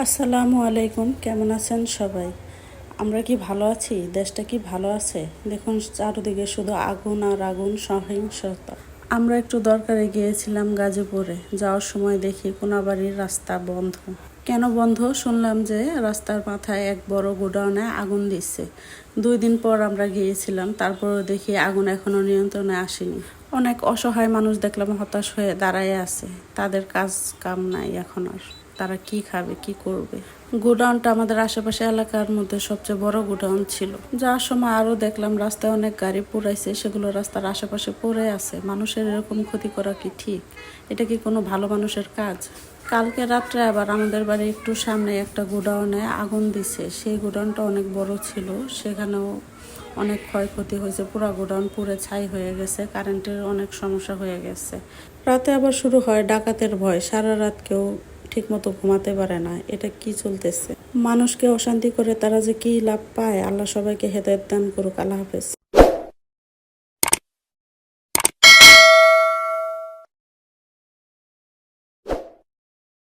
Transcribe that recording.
আসসালামু আলাইকুম, কেমন আছেন সবাই? আমরা কি ভালো আছি? দেশটা কি ভালো আছে? দেখুন চারদিকে শুধু আগুন আর আগুন, সহিংসতা। আমরা একটু দরকারে গিয়েছিলাম গাজীপুরে। যাওয়ার সময় দেখি কোনাবাড়ির রাস্তা বন্ধ। কেন বন্ধ? শুনলাম যে রাস্তার মাথায় এক বড় গোডাউনে আগুন দিচ্ছে। 2 দিন পর আমরা গিয়েছিলাম, তারপরও দেখি আগুন এখনো নিয়ন্ত্রণে আসেনি। অনেক অসহায় মানুষ দেখলাম হতাশ হয়ে দাঁড়ায় আছে। তাদের কাজ কাম নাই এখন আর। তারা কি খাবে, কি করবে? গোডাউনটা আমাদের আশেপাশে এলাকার মধ্যে সবচেয়ে বড় গোডাউন ছিল। যাওয়ার সময় আরও দেখলাম রাস্তায় অনেক গাড়ি পুড়াইছে, সেগুলো রাস্তার আশেপাশে পড়ে আছে। মানুষের এরকম ক্ষতি করা কি ঠিক? এটা কি কোনো ভালো মানুষের কাজ? কালকে রাত্রে আবার আমাদের বাড়ি একটু সামনে একটা গোডাউনে আগুন দিছে। সেই গোডাউনটা অনেক বড় ছিল, সেখানেও অনেক ক্ষয়ক্ষতি হয়েছে। পুরো গোডাউন পুড়ে ছাই হয়ে গেছে, কারেন্টের অনেক সমস্যা হয়ে গেছে। রাতে আবার শুরু হয় ডাকাতের ভয়। সারা রাত কেউ ঠিক মতো ঘুমাতে পারে না। এটা কি চলতেছে? মানুষকে অশান্তি করে তারা যে কি লাভ পায়, আল্লাহ সবাইকে হেদায়েত দান করুক। আল্লাহ হাফেজ।